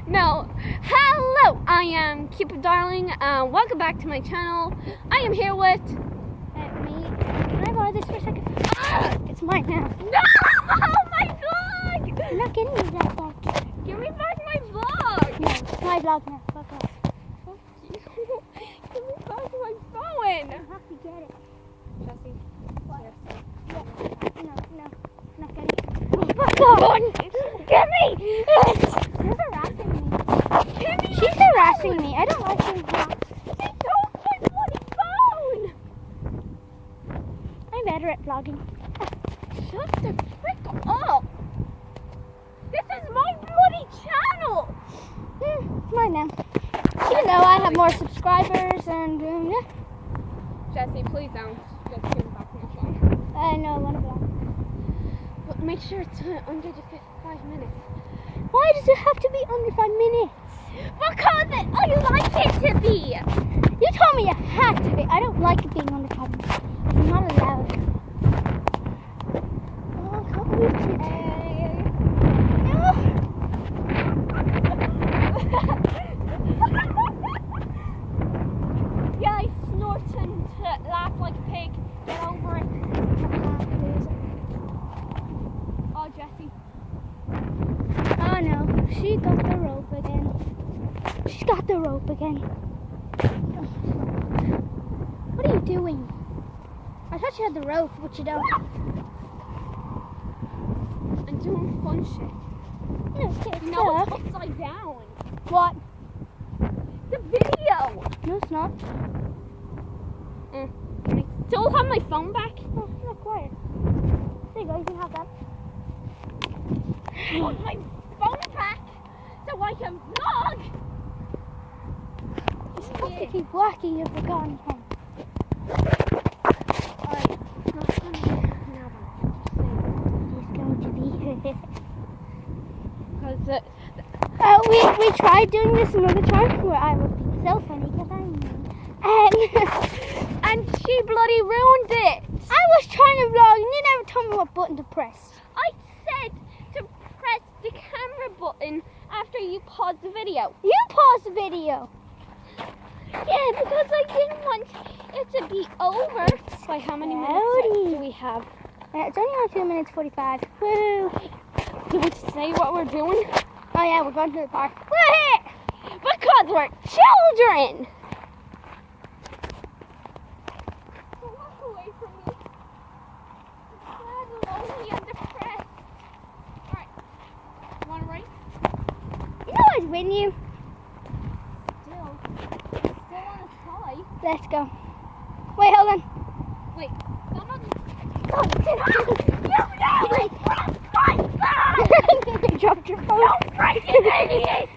No. Hello, I am Cupid Darling. Welcome back to my channel. I am here with me. Can I borrow this for a second? It's mine now. No! My vlog! I'm not getting you that vlog. Give me back my vlog! No, it's my vlog now. Fuck off. Give me back my phone! I have to get it. Jesse. What? Seriously. Yeah. No. Not getting it. Fuck off! Give me it! You're harassing me. She's harassing me. I don't like you. She took my bloody phone! I'm better at vlogging. Shut the frick up! This is my bloody channel! It's mine now. Even though I have more subscribers and yeah. Jesse, please don't. Just give me back my phone. No, I want to vlog. But make sure it's under the 5 minutes. Why does it have to be under 5 minutes? Because I like it to be! You told me it had to be. I don't like it being under 5 minutes. It's not allowed. Oh, can't reach it. No. Yeah, I snort and laugh like a pig. Get over it. Oh, Jessie. Oh no, she got the rope again. She's got the rope again. What are you doing? I thought you had the rope, but you don't. I'm doing fun shit. No, okay, You know it's upside down. What? The video! No, it's not. Can I still have my phone back? Oh, it's not quiet. There you go, you can have that. I want my phone back so I can vlog! You're supposed to keep working your forgotten phone. Alright, it's not funny now, He's going to be because we tried doing this another time where I was being so funny because I'm mean. and she bloody ruined it! I was trying to vlog and you never told me what button to press. I said to press the camera button after you pause the video. You paused the video. Yeah, because I didn't want it to be over. By how many minutes do we have? It's only on 2 minutes 45. Woo! Do we say what we're doing? Oh yeah, we're going to the park. Because we're children! Walk away from me. I'm lonely and depressed. Alright. Want to race? You know I'd win you. Still want to try. Let's go. Wait, hold on. Wait. Oh, sit down. Wait. You dropped your phone. You freaking idiot!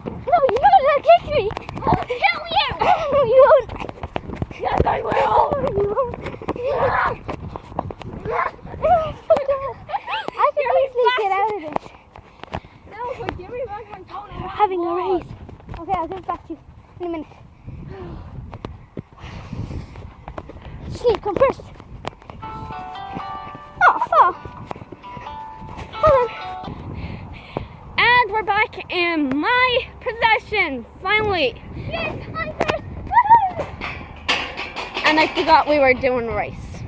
No, you're not allowed to kick me. I'll kill you! No, you won't. Yes, I will! No, you won't. I can easily get out of this. No, but give me back my phone. We're having a race. Okay, I'll give it back to you in a minute. Sleep, come first. Oh, fall. Hold on. And we're back in my possession, finally. Yes, I'm first. And I forgot we were doing a race.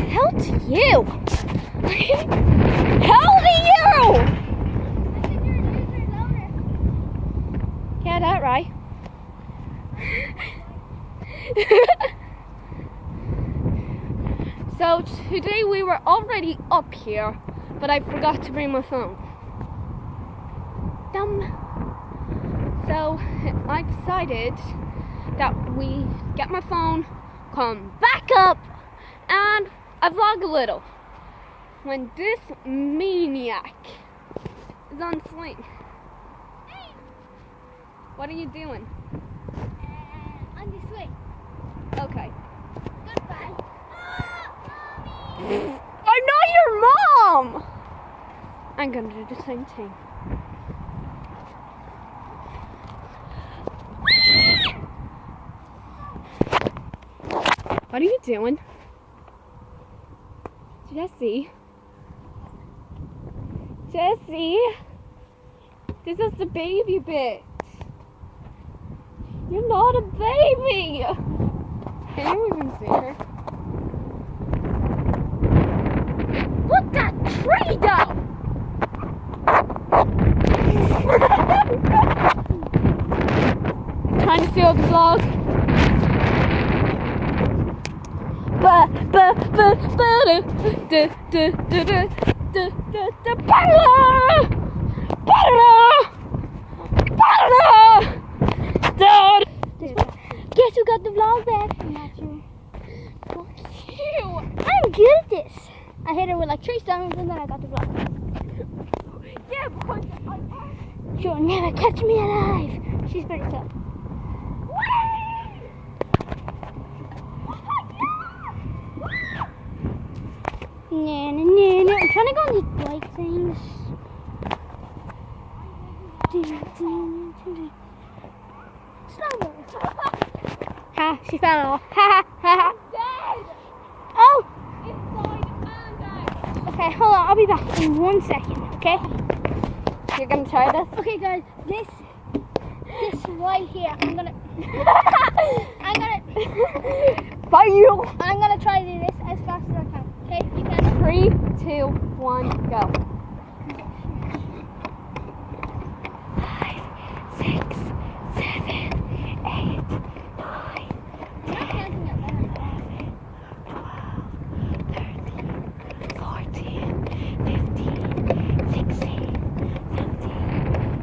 Hell to you! Hell to you! Yeah, that right. So today we were already up here, but I forgot to bring my phone. Dumb. So I decided that we get my phone, come back up, and I vlog a little. When this maniac is on swing. Hey! What are you doing? On the swing. Okay. Goodbye. I'm not your mom! I'm gonna do the same thing. What are you doing? Jesse? Jessie, this is the baby bit. You're not a baby. Can you even see her? Look that tree down. Trying to steal the vlog. Guess who got the vlog back? I'm not sure. Fuck you. I'm good at this. I hit her with like 3 stones and then I got the vlog back. Yeah, because She'll never catch me alive. She's pretty tough. Nah, nah, nah, nah. I'm trying to go on these bike things. Slower. Ha, she fell off. Ha ha ha ha. dead. Oh! Inside and out. Okay, hold on. I'll be back in 1 second, okay? You're gonna try this? Okay, guys, this right here, I'm gonna Bye you. I'm gonna try to do this as fast as I can. Okay, you can. 3, 2, 1, go. 5, 6, 7, 8, 9, I'm not counting it down. 12, 13, 14, 15, 16, 17,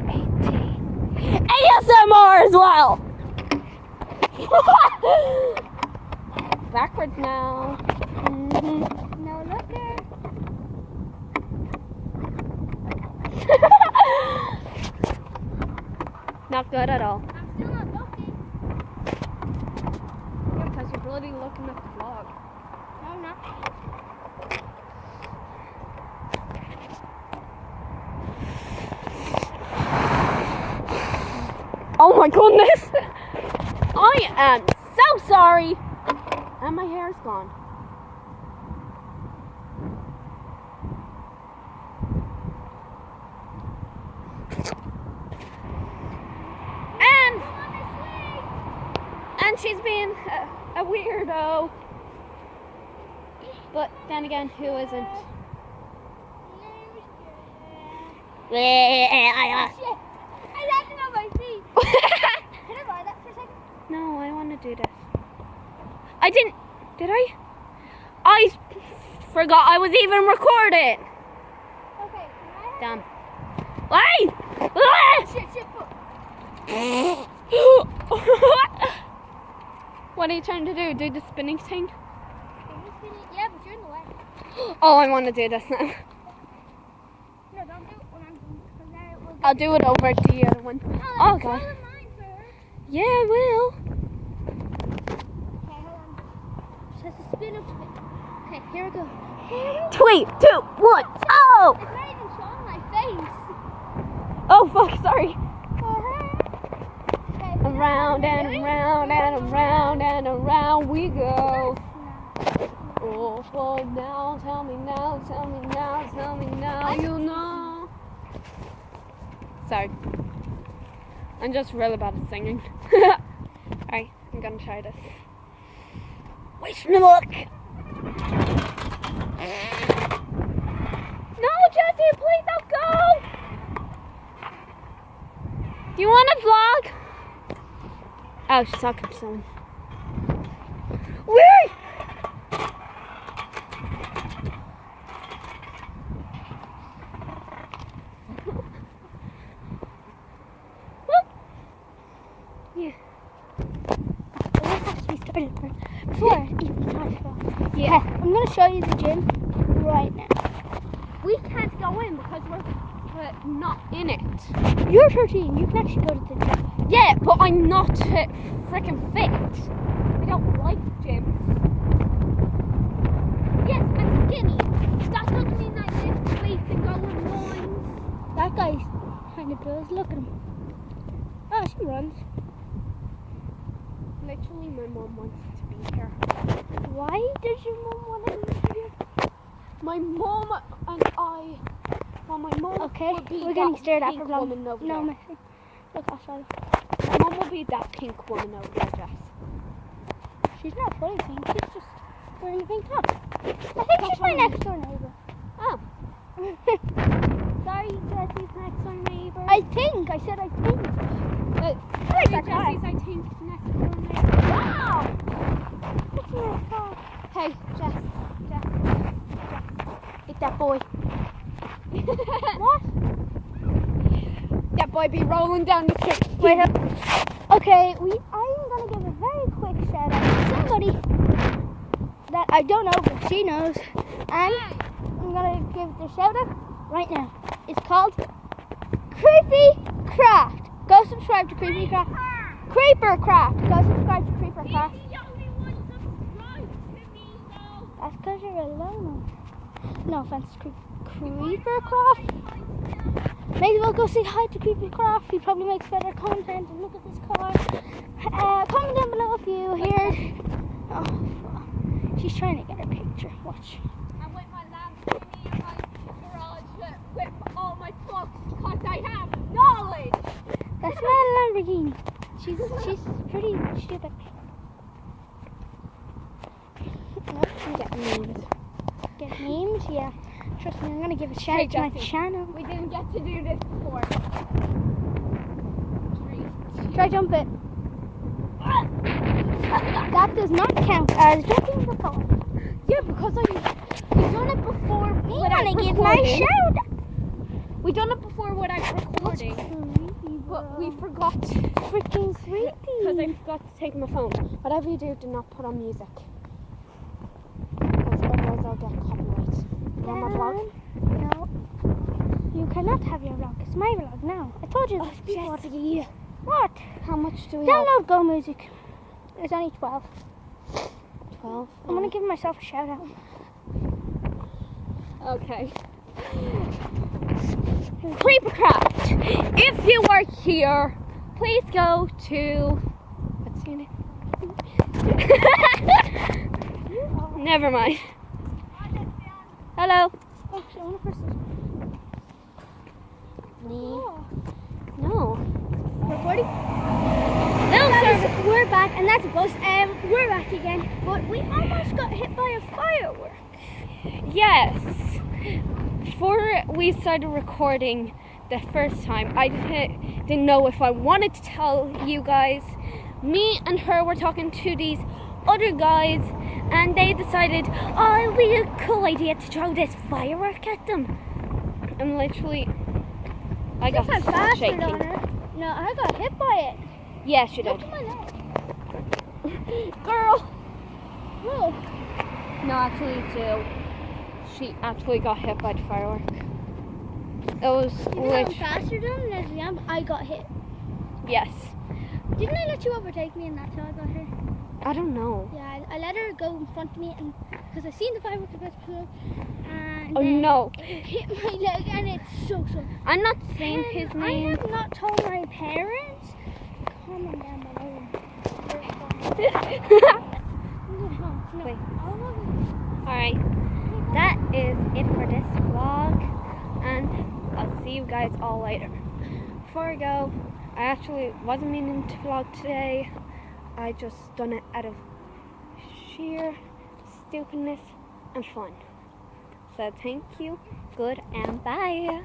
18. ASMR as well. Backwards now. No, look there. Not good at all. I'm still not looking. Yeah, because you're bloody looking at the vlog. No, I'm not. Oh my goodness! I am so sorry! And my hair's gone. And she's being a weirdo. But then again, who isn't? Shit. I landed on my feet. Can I buy that for a second? No, I want to do this. I didn't. Did I? I forgot I was even recording. Okay, can I? Damn. Wait! Shit, foot. What are you trying to do? Do the spinning thing? Yeah, but you're in the way. Oh, I want to do this now. No, don't do it when I'm doing it, because then it will I'll do it over to the other one. Oh, God. Show mine first. Yeah, I will. Okay, hold on. Just has to spin up to it. Okay, here we go. 3, 2, 1. Oh! It's not even showing my face. Oh, fuck, sorry. Okay, Around and around and around and around we go. Oh, well, now, tell me now, tell me now, tell me now, you know. Sorry. I'm just really bad at singing. Alright, I'm gonna try this. Wish me luck! No, Jessie, please don't go! Do you want a vlog? Oh, she's talking to someone. Wait! Yeah. Let's actually start it first. Before I even try to go. Yeah. Okay, I'm going to show you the gym right now. We can't go in because we're not in it. You're 13. You can actually go to the gym. Yeah, but I'm not freaking fit. I don't like gyms. Yes, I'm skinny. That doesn't mean I lift weights and go in lines. That guy kind of does. Look at him. Oh, she runs. Literally, my mom wants to be here. Why does your mom want to be here? My mom and I Well, my mum Okay, would be we're getting that stared at pink for long. woman over No, there. Missy. Look outside. My mum will be that pink woman over there, Jess. She's not fully pink. She's just wearing a pink top. I think she's my next door neighbor. Oh. Sorry, Jessie's next door neighbor. I think. I said I think. Sorry, that car. Jessie's, I think, next door neighbor. Wow! What's in that car? Hey, Jess. It's that boy. What? That boy be rolling down the street. Wait up. Okay, I'm gonna give a very quick shout out to somebody that I don't know, but she knows, and I'm gonna give the shout out right now. It's called Creepy Craft. Go subscribe to Creepy Craft. Creeper Craft. Go subscribe to Creeper Craft. That's because you're alone. No offense, Creeper Craft. Maybe we'll go say hi to Creepy Craft. He probably makes better content. And look at this car. Comment down below if you hear. Oh, she's trying to get her picture. Watch. I'm with my Lamborghini in my garage with all my books because I have knowledge. That's not a Lamborghini. She's pretty stupid. Nope, she's getting memes. Get memes? Yeah. Trust me, I'm gonna give a shout out to my Jessie, channel. we didn't get to do this before. Try jump it. That does not count as jumping the car. Yeah, because we've done it before. You wanna give my shout out? We done it before without recording, but we forgot. Freaking creepy. Because I forgot to take my phone. Whatever you do not put on music. Because otherwise I'll get copyright. You want my vlog? No. You cannot have your vlog. It's my vlog now. I told you this before. Jessie, What? how much do we have? Download Go Music. There's only 12. 12. I'm gonna give myself a shout out. Okay. Creepercraft, if you are here, please go to. What's your name? Never mind. Hello. Oh, shit, I wanna press this. No. Recording? No, Guys, sir. we're back, and that's a bus. We're back again, but we almost got hit by a firework. Yes. Before we started recording the first time, I didn't know if I wanted to tell you guys. Me and her were talking to these other guys, and they decided, oh, it'll be a cool idea to throw this firework at them. And literally, I got This had bastard shaking. on it. No, I got hit by it. Yes, you Look did. at my neck. Girl. Whoa. No, actually, Jill. She actually got hit by the firework. It was You know I'm faster than Leslie Amp. I got hit. yes. Didn't I let you overtake me and that's how I got hit? I don't know. Yeah, I let her go in front of me and because I seen the fireworks before and Oh then no. it hit my leg and it's so. I'm not saying his I name. have not told my parents. Comment down below. No, Wait. I'll love it. Alright. That is it for this vlog. And I'll see you guys all later. Before I go, I actually wasn't meaning to vlog today. I just done it out of sheer stupidness and fun. So thank you, good, and bye.